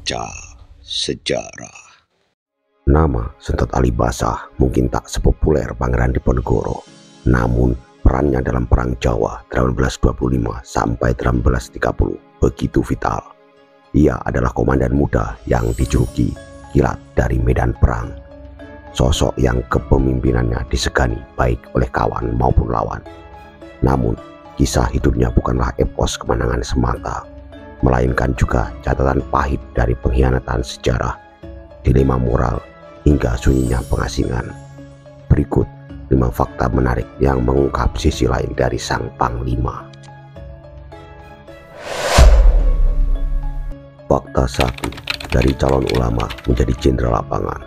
Baca sejarah. Nama Sentot Alibasah mungkin tak sepopuler Pangeran Diponegoro, namun perannya dalam Perang Jawa 1825 sampai 1830 begitu vital. Ia adalah komandan muda yang dijuluki Kilat dari medan perang. Sosok yang kepemimpinannya disegani baik oleh kawan maupun lawan. Namun, kisah hidupnya bukanlah epos kemenangan semata, melainkan juga catatan pahit dari pengkhianatan sejarah, dilema moral, hingga sunyinya pengasingan. Berikut 5 fakta menarik yang mengungkap sisi lain dari sang panglima. Fakta 1. Dari calon ulama menjadi jenderal lapangan.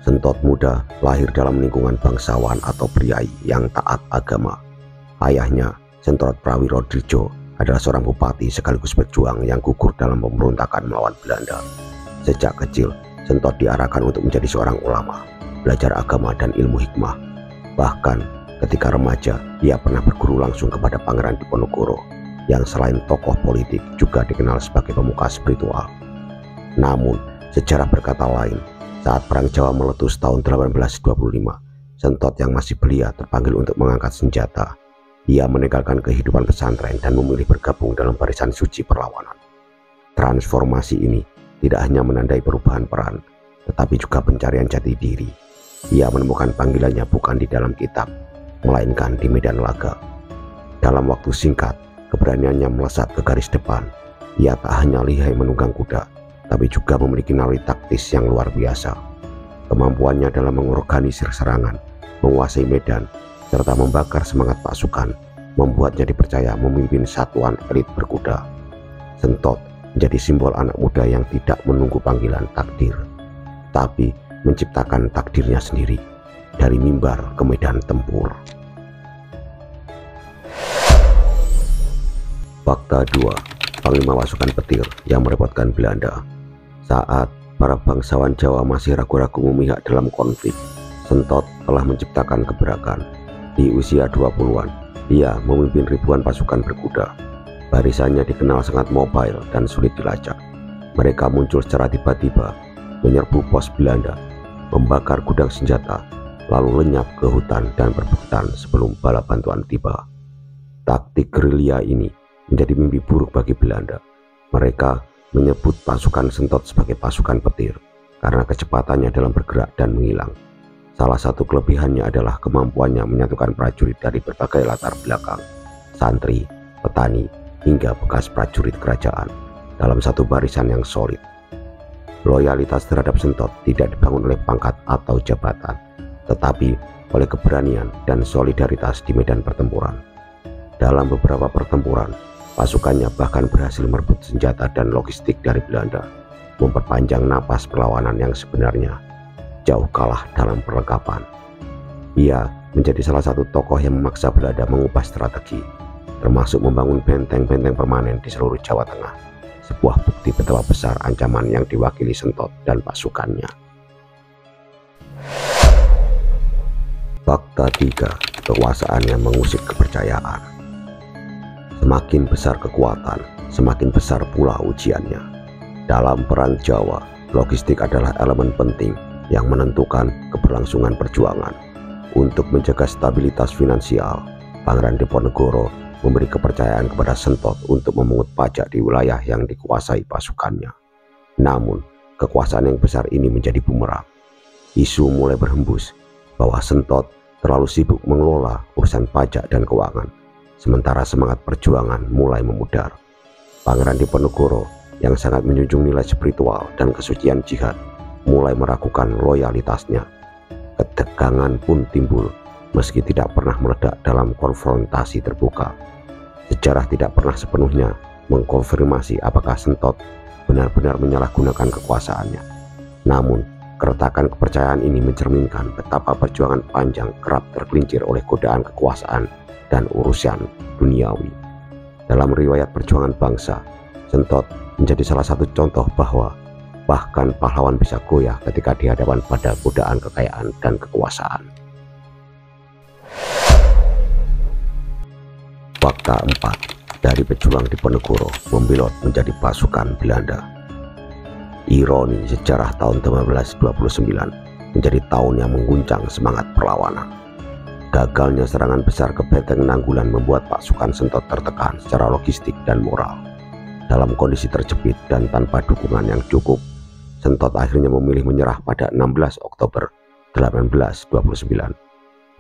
Sentot muda lahir dalam lingkungan bangsawan atau priai yang taat agama. Ayahnya, Sentot Prawiro Drijo, adalah seorang bupati sekaligus pejuang yang gugur dalam pemberontakan melawan Belanda. Sejak kecil, Sentot diarahkan untuk menjadi seorang ulama, belajar agama dan ilmu hikmah. Bahkan ketika remaja, ia pernah berguru langsung kepada Pangeran Diponegoro, yang selain tokoh politik juga dikenal sebagai pemuka spiritual. Namun, sejarah berkata lain. Saat Perang Jawa meletus tahun 1825, Sentot yang masih belia terpanggil untuk mengangkat senjata. Ia meninggalkan kehidupan pesantren dan memilih bergabung dalam barisan suci perlawanan. Transformasi ini tidak hanya menandai perubahan peran, tetapi juga pencarian jati diri. Ia menemukan panggilannya bukan di dalam kitab, melainkan di medan laga. Dalam waktu singkat, keberaniannya melesat ke garis depan. Ia tak hanya lihai menunggang kuda, tapi juga memiliki naluri taktis yang luar biasa. Kemampuannya dalam mengorganisir serangan, menguasai medan, serta membakar semangat pasukan membuatnya dipercaya memimpin satuan elit berkuda. Sentot menjadi simbol anak muda yang tidak menunggu panggilan takdir, tapi menciptakan takdirnya sendiri dari mimbar ke medan tempur. Fakta 2. Panglima pasukan petir yang merepotkan Belanda. Saat para bangsawan Jawa masih ragu-ragu memihak dalam konflik, Sentot telah menciptakan gebrakan. Di usia 20-an, ia memimpin ribuan pasukan berkuda. Barisannya dikenal sangat mobile dan sulit dilacak. Mereka muncul secara tiba-tiba, menyerbu pos Belanda, membakar gudang senjata, lalu lenyap ke hutan dan perbukitan sebelum bala bantuan tiba. Taktik gerilya ini menjadi mimpi buruk bagi Belanda. Mereka menyebut pasukan Sentot sebagai pasukan petir karena kecepatannya dalam bergerak dan menghilang. Salah satu kelebihannya adalah kemampuannya menyatukan prajurit dari berbagai latar belakang, santri, petani, hingga bekas prajurit kerajaan dalam satu barisan yang solid. Loyalitas terhadap Sentot tidak dibangun oleh pangkat atau jabatan, tetapi oleh keberanian dan solidaritas di medan pertempuran. Dalam beberapa pertempuran, pasukannya bahkan berhasil merebut senjata dan logistik dari Belanda, memperpanjang napas perlawanan yang sebenarnya jauh kalah dalam perlengkapan. Ia menjadi salah satu tokoh yang memaksa Belanda mengubah strategi, termasuk membangun benteng-benteng permanen di seluruh Jawa Tengah, sebuah bukti betapa besar ancaman yang diwakili Sentot dan pasukannya. Fakta 3. Kekuasaan yang mengusik kepercayaan. Semakin besar kekuatan, semakin besar pula ujiannya. Dalam Perang Jawa, logistik adalah elemen penting yang menentukan keberlangsungan perjuangan. Untuk menjaga stabilitas finansial, Pangeran Diponegoro memberi kepercayaan kepada Sentot untuk memungut pajak di wilayah yang dikuasai pasukannya. Namun, kekuasaan yang besar ini menjadi bumerang. Isu mulai berhembus bahwa Sentot terlalu sibuk mengelola urusan pajak dan keuangan, sementara semangat perjuangan mulai memudar. Pangeran Diponegoro yang sangat menjunjung nilai spiritual dan kesucian jihad mulai meragukan loyalitasnya. Ketegangan pun timbul meski tidak pernah meledak dalam konfrontasi terbuka. Sejarah tidak pernah sepenuhnya mengkonfirmasi apakah Sentot benar-benar menyalahgunakan kekuasaannya. Namun, keretakan kepercayaan ini mencerminkan betapa perjuangan panjang kerap tergelincir oleh godaan kekuasaan dan urusan duniawi. Dalam riwayat perjuangan bangsa, Sentot menjadi salah satu contoh bahwa bahkan pahlawan bisa goyah ketika dihadapkan pada godaan kekayaan dan kekuasaan. Fakta 4. Dari pejuang Diponegoro membelot menjadi pasukan Belanda. Ironi sejarah tahun 1929 menjadi tahun yang mengguncang semangat perlawanan. Gagalnya serangan besar ke Benteng Nanggulan membuat pasukan Sentot tertekan secara logistik dan moral. Dalam kondisi terjepit dan tanpa dukungan yang cukup, Sentot akhirnya memilih menyerah pada 16 Oktober 1829.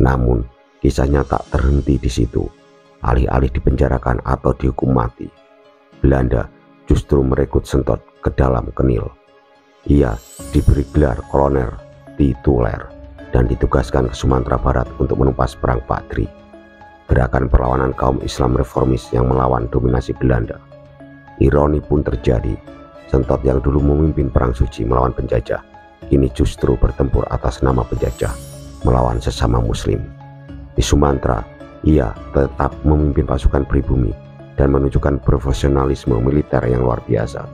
Namun, kisahnya tak terhenti di situ. Alih-alih dipenjarakan atau dihukum mati, Belanda justru merekrut Sentot ke dalam Kenil. Ia diberi gelar kolonel tituler dan ditugaskan ke Sumatera Barat untuk menumpas Perang Padri, gerakan perlawanan kaum Islam reformis yang melawan dominasi Belanda. Ironi pun terjadi, Sentot yang dulu memimpin Perang Suci melawan penjajah, kini justru bertempur atas nama penjajah melawan sesama muslim. Di Sumatera, ia tetap memimpin pasukan pribumi dan menunjukkan profesionalisme militer yang luar biasa.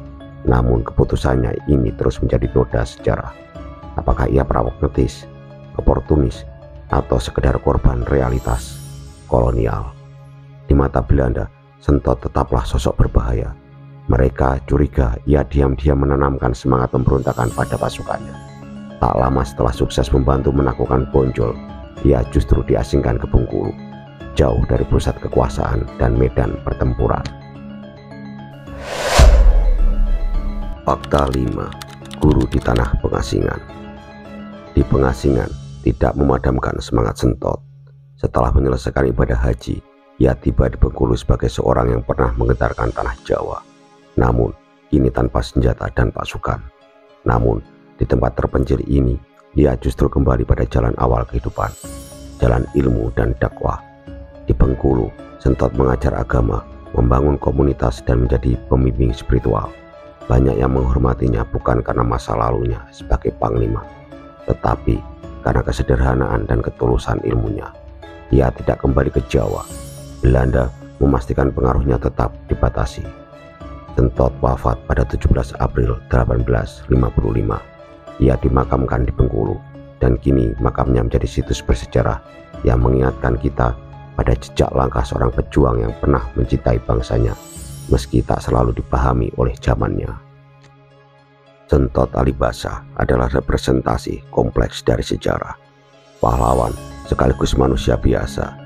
Namun keputusannya ini terus menjadi noda sejarah. Apakah ia pragmatis, oportunis, atau sekedar korban realitas kolonial? Di mata Belanda, Sentot tetaplah sosok berbahaya. Mereka curiga ia diam-diam menanamkan semangat pemberontakan pada pasukannya. Tak lama setelah sukses membantu menaklukkan Bonjol, ia justru diasingkan ke Bengkulu, jauh dari pusat kekuasaan dan medan pertempuran. Fakta 5. Guru di tanah pengasingan. Di pengasingan tidak memadamkan semangat Sentot. Setelah menyelesaikan ibadah haji, ia tiba di Bengkulu sebagai seorang yang pernah menggetarkan tanah Jawa. Namun, kini tanpa senjata dan pasukan. Namun, di tempat terpencil ini, ia justru kembali pada jalan awal kehidupan, jalan ilmu dan dakwah. Di Bengkulu, Sentot mengajar agama, membangun komunitas dan menjadi pembimbing spiritual. Banyak yang menghormatinya bukan karena masa lalunya sebagai panglima, tetapi karena kesederhanaan dan ketulusan ilmunya. Ia tidak kembali ke Jawa. Belanda memastikan pengaruhnya tetap dibatasi. Sentot wafat pada 17 April 1855. Ia dimakamkan di Bengkulu, dan kini makamnya menjadi situs bersejarah yang mengingatkan kita pada jejak langkah seorang pejuang yang pernah mencintai bangsanya, meski tak selalu dipahami oleh zamannya. Sentot Alibasa adalah representasi kompleks dari sejarah. Pahlawan sekaligus manusia biasa,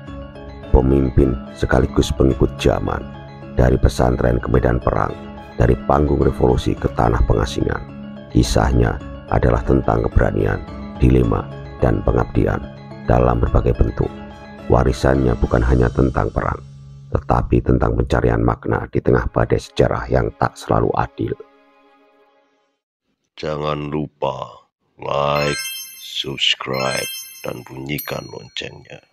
pemimpin sekaligus pengikut zaman. Dari pesantren ke medan perang, dari panggung revolusi ke tanah pengasingan. Kisahnya adalah tentang keberanian, dilema, dan pengabdian dalam berbagai bentuk. Warisannya bukan hanya tentang perang, tetapi tentang pencarian makna di tengah badai sejarah yang tak selalu adil. Jangan lupa like, subscribe, dan bunyikan loncengnya.